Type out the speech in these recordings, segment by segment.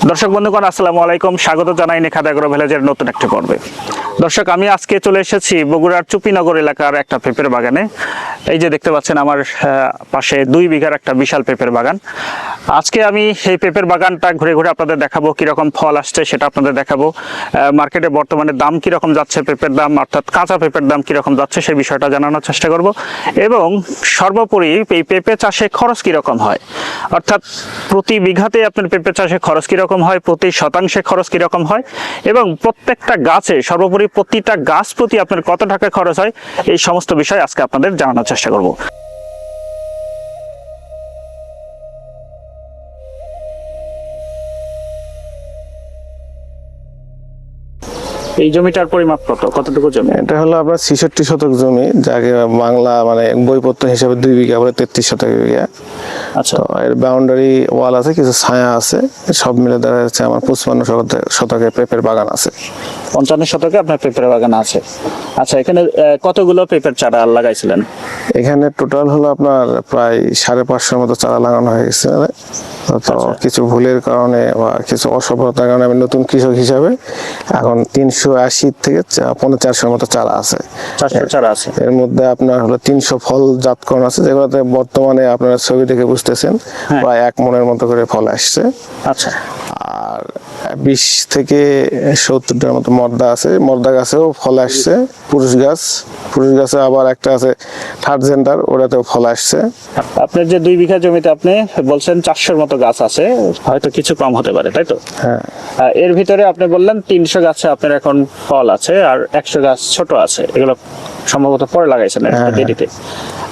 দর্শক বন্ধুগণ আসসালামু আলাইকুম, স্বাগত জানাই নেখাদ এগ্রো ভিলেজের নতুন একটি পর্বে। দর্শক, আমি আজকে চলে এসেছি বগুড়ার চুপিনগর এলাকার একটা পেঁপের বাগানে। এই যে দেখতে পাচ্ছেন আমার পাশে 2 বিঘার একটা বিশাল পেঁপের বাগান। আজকে আমি এই পেঁপের বাগানটা ঘুরে ঘুরে আপনাদের দেখাবো, কিরকম ফল আসছে সেটা আপনাদের দেখাবো। মার্কেটে বর্তমানে দাম কিরকম যাচ্ছে, পেঁপের দাম অর্থাৎ কাঁচা পেঁপের দাম কিরকম যাচ্ছে সেই বিষয়টা জানানোর চেষ্টা করব। এবং সর্বোপরি এই পেঁপে চাষে খরচ কিরকম হয়, অর্থাৎ প্রতি বিঘাতে আপনার পেঁপে চাষে খরচ কিরকম হয়, প্রতি শতাংশে খরচ কিরকম হয়, এবং প্রত্যেকটা গাছে সর্বোপরি প্রতিটা গাছ প্রতি আপনার কত টাকা খরচ হয়, এই সমস্ত বিষয় আজকে আপনাদের জানানোর চেষ্টা করব। এই জমিটার পরিমাপ কতটুকু জমি? এটা হলো আপনার 66 শতক জমি, যাকে বাংলা মানে বইপত্র হিসাবে 2 বিঘা বলে 33 শতক বিঘা। আচ্ছা, তো এর বাউন্ডারি ওয়াল আছে, কিছু ছায়া আছে, সব মিলে দেখা যাচ্ছে আমার 55 শতকে পেঁপের বাগান আছে। 55 শতকে আপনার পেঁপের বাগান আছে। আচ্ছা, এখানে কতগুলো পেঁপের চারা লাগাইছিলেন? এখানে টোটাল হলো আপনার প্রায় 550 মতো চারা লাগানো হয়ে গেছে। তো কিছু ভুলের কারণে বা কিছু অসফলতার কারণে আমি নতুন কৃষক হিসাবে এখন 380 থেকে 400 মতো চারা আছে। 400 চারা আছে। এর মধ্যে আপনার হলো 300 ফল জাতকরণ আছে, যেগুলোতে বর্তমানে আপনারা ছবি দেখে বুঝতেছেন প্রায় 1 মনের মতো করে ফল আসছে। আচ্ছা, আর 20 থেকে 70টার মতো মর্দা আছে, মর্দা গাছেও ফল আসছে। পুরুষ গাছে আবার একটা আছে থার্ড জেন্ডার, ওটাতেও ফল আসছে। আপনার যে 2 বিঘা জমিতে আপনি বলছেন 400 মতো গাছ আছে, হয়তো কিছু কম হতে পারে, তাই তো? হ্যাঁ, এর ভিতরে আপনি বললেন 300 গাছে আপনার এখন ফল আছে আর 100 গাছ ছোট আছে, এগুলো সম্ভবত পরে লাগাইছেন দেরিতে।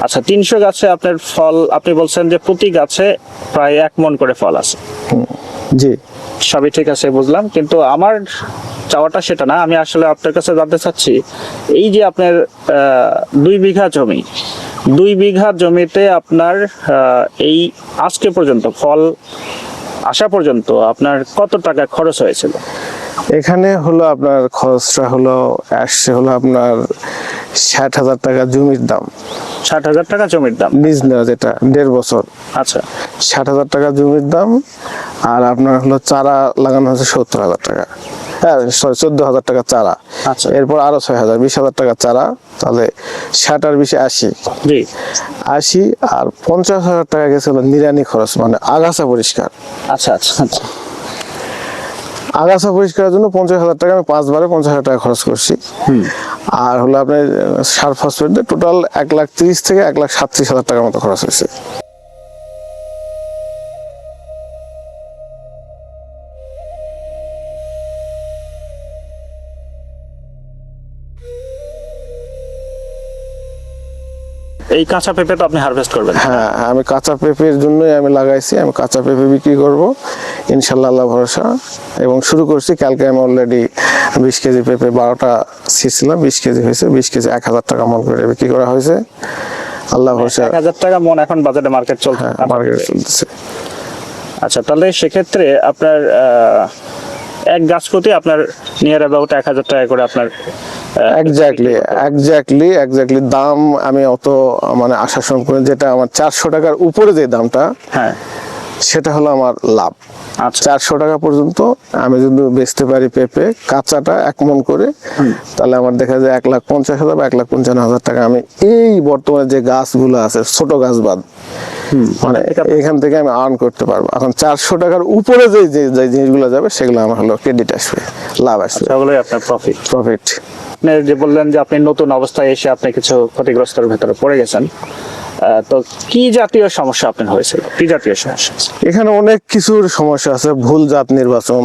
আচ্ছা, 300 গাছে আপনার ফল, আপনি বলছেন যে প্রতি গাছে প্রায় 1 মণ করে ফল আছে। জি। সবই ঠিক আছে, বুঝলাম, কিন্তু আমার চাওয়াটা সেটা না। আমি আসলে আপনার কাছে জানতে চাচ্ছি, এই যে আপনার 2 বিঘা জমি, 2 বিঘা জমিতে আপনার এই আজকে পর্যন্ত ফল আসা পর্যন্ত আপনার কত টাকা খরচ হয়েছিল? এখানে হলো আপনার খরচটা হলো আসছে হলো আপনার 60,000 টাকা জমির দাম। 60,000 টাকা জমির দাম? লিজ নেওয়া, যেটা 1.5 বছর। আচ্ছা, 60,000 টাকা জমির দাম। আর আপনার হলো চারা লাগানো হচ্ছে 70,000 টাকা, হ্যাঁ সরি 14,000 টাকা চারা। আচ্ছা, এরপর আরো 6,000, 20,000 টাকা চারা, তাহলে 60 আর 20 80। জি। 80 আর 50,000 টাকা গেছে হলো নিড়ানি খরচ, মানে আগাছা পরিষ্কার। আচ্ছা আচ্ছা আচ্ছা, আগাছা পরিষ্কারের জন্য 50,000 টাকা, আমি 5 বারে 50,000 টাকা খরচ করছি। আর হলো আপনার সার ফসফেট দিয়ে টোটাল 1,30,000 থেকে 1,37,000 টাকার মতো খরচ হয়েছে। এই কাঁচা পেঁপে তো আপনি হারভেস্ট করবেন? হ্যাঁ, আমি কাঁচা পেঁপের জন্যই আমি লাগাইছি। আমি কাঁচা পেঁপে বিক্রি করব ইনশাল্লাহ, আল্লাহ ভরসা। এবং শুরু করছি কালকে। আমি অলরেডি 20 কেজি পেঁপে 12টা ছিঁড়ছিলাম, 20 কেজি হয়েছে। 20 কেজি 1,000 টাকা মন করে বিক্রি করা হয়েছে, আল্লাহ ভরসা। 1,000 টাকা মন এখন বাজারে মার্কেট চলছে? মার্কেট চলতেছে। আচ্ছা, তাহলে সেক্ষেত্রে আপনার এক গাছ প্রতি আপনার নিয়ার অ্যাবাউট 1,000 টাকা করে আপনার এক্স্যাক্টলি দাম আমি অত মানে আশা সম্পূর্ণ, যেটা আমার 400 টাকার উপরে যে দামটা, হ্যাঁ, সেটা হলো আমার লাভ। আচ্ছা, 400 টাকা পর্যন্ত আমি যদি বেচতে পারি পেঁপে কাঁচাটা 1 মণ করে, তাহলে আমার দেখা যায় 1,50,000 বা 1,55,000 টাকা আমি এই বর্তমানে যে গাছগুলো আছে ছোট গাছ বাদ, মানে এখান থেকে আমি আর্ন করতে পারবো। এখন 400 টাকার উপরে যে জিনিসগুলো যাবে সেগুলো আমার হলো ক্রেডিট আসবে, লাভ আসবে, সেগুলোই আপনার প্রফিট। আপনি যে বললেন যে আপনি নতুন অবস্থায় এসে আপনি কিছু ক্ষতিগ্রস্তের ভেতরে পড়ে গেছেন, তো কি জাতীয় সমস্যা আপনার হয়েছিল? কি জাতীয় সমস্যা? এখানে অনেক কিছুর সমস্যা আছে। ভুল জাত নির্বাচন,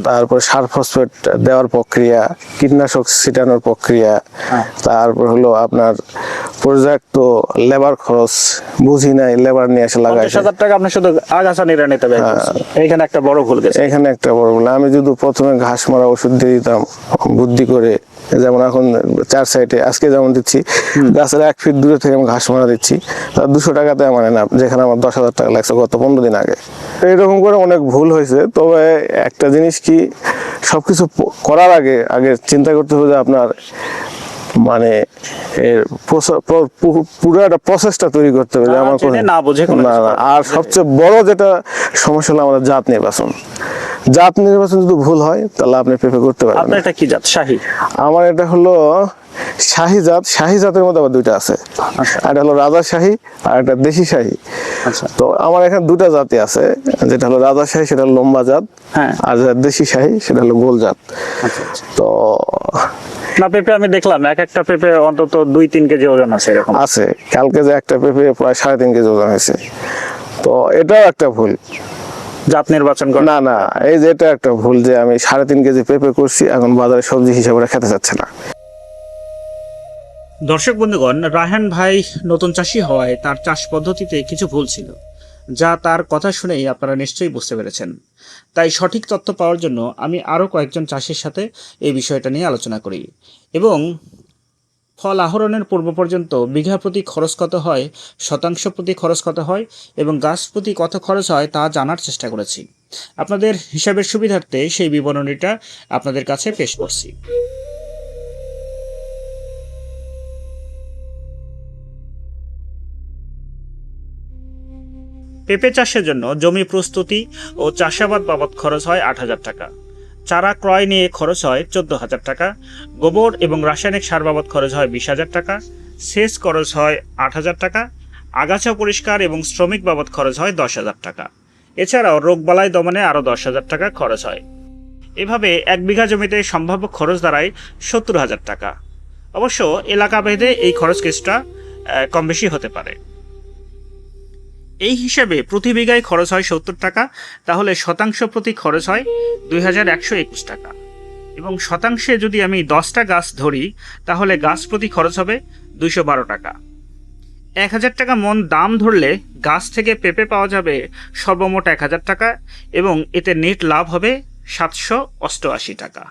তারপর সার ফসফেট দেওয়ার প্রক্রিয়া, কীটনাশক ছিটানোর প্রক্রিয়া, তারপর হলো আপনার পর্যাপ্ত লেবার খরচ বুঝি নাই, লেবার নিয়ে এসে লাগাই। 50,000 টাকা আপনি শুধু আগাছা নিড়ানিতে ব্যয় করছেন, এইখানে একটা বড় ভুল গেছে। এখানে একটা বড় ভুল। আমি যদি প্রথমে ঘাস মারা ওষুধ দিয়ে দিতাম বুদ্ধি করে, যেমন এখন 4 সাইডে আজকে যেমন দিচ্ছি, গাছের 1 ফিট দূরে থেকে আমি ঘাস মারা দিচ্ছি, তার 200 টাকাতে মানে না, যেখানে আমার 10,000 টাকা লাগছে গত 15 দিন আগে। এইরকম করে অনেক ভুল হয়েছে। তবে একটা জিনিস কি, সবকিছু করার আগে চিন্তা করতে হবে যে আপনার মানে এর পুরো একটা প্রসেসটা তৈরি করতে হবে যে না আমার জেনে না বুঝে কোনো না কিছু না করা আর সবচেয়ে বড় যেটা সমস্যা হলো আমাদের জাত নির্বাচন। জাত নির্বাচন যদি ভুল হয় তাহলে আপনি পেঁপে করতে পারবেন আপনার না। এটা কি জাত? শাহী? আমার এটা হলো শাহী জাত। শাহী জাতের মধ্যে আবার দুইটা আছে, একটা হলো রাজাশাহী আর একটা দেশি শাহী। আচ্ছা তো আমার এখানে দুটা জাতি আছে, যেটা হলো রাজাশাহী সেটা হলো লম্বা জাত, হ্যাঁ। আর যেটা দেশি শাহী সেটা হলো গোল জাত। আচ্ছা আচ্ছা। তো না পেঁপে আমি দেখলাম এক একটা পেঁপে অন্তত 2-3 কেজি ওজন আছে এরকম। আছে, কালকে যে একটা পেঁপে প্রায় 3.5 কেজি ওজন হয়েছে। তো এটাও একটা ভুল। জাত নির্বাচন করে না না, এই যে এটা একটা ভুল যে আমি 3.5 কেজি পেঁপে করছি, এখন বাজারে সবজি হিসাবে ওরা খেতে চাচ্ছে না। দর্শক বন্ধুগণ, রায়হান ভাই নতুন চাষি হওয়ায় তার চাষ পদ্ধতিতে কিছু ভুল ছিল, যা তার কথা শুনেই আপনারা নিশ্চয়ই বুঝতে পেরেছেন। তাই সঠিক তথ্য পাওয়ার জন্য আমি আরও কয়েকজন চাষির সাথে এই বিষয়টা নিয়ে আলোচনা করি এবং ফল আহরণের পূর্ব পর্যন্ত বিঘা প্রতি খরচ কত হয়, শতাংশ প্রতি খরচ কত হয় এবং গাছ প্রতি কত খরচ হয় তা জানার চেষ্টা করেছি। আপনাদের হিসাবের সুবিধার্থে সেই বিবরণীটা আপনাদের কাছে পেশ করছি। পেঁপে চাষের জন্য জমি প্রস্তুতি ও চাষাবাদ বাবদ খরচ হয় 8,000 টাকা। চারা ক্রয় নিয়ে খরচ হয় 14,000 টাকা। গোবর এবং রাসায়নিক সার বাবদ খরচ হয় 20,000 টাকা। সেচ খরচ হয় 8,000 টাকা। আগাছা পরিষ্কার এবং শ্রমিক বাবদ খরচ হয় 10,000 টাকা। এছাড়াও রোগবালাই দমনে আরও 10,000 টাকা খরচ হয়। এভাবে 1 বিঘা জমিতে সম্ভাব্য খরচ দাঁড়ায় 70,000 টাকা। অবশ্য এলাকা ভেদে এই খরচ কিছুটা কম বেশি হতে পারে। এই হিসাবে প্রতি বিঘায় খরচ হয় 70 টাকা, তাহলে শতাংশ প্রতি খরচ হয় 2,121 টাকা। এবং শতাংশে যদি আমি 10টা গাছ ধরি তাহলে গাছ প্রতি খরচ হবে 212 টাকা। 1,000 টাকা মন দাম ধরলে গাছ থেকে পেঁপে পাওয়া যাবে সর্বমোট 1,000 টাকা এবং এতে নেট লাভ হবে 788 টাকা।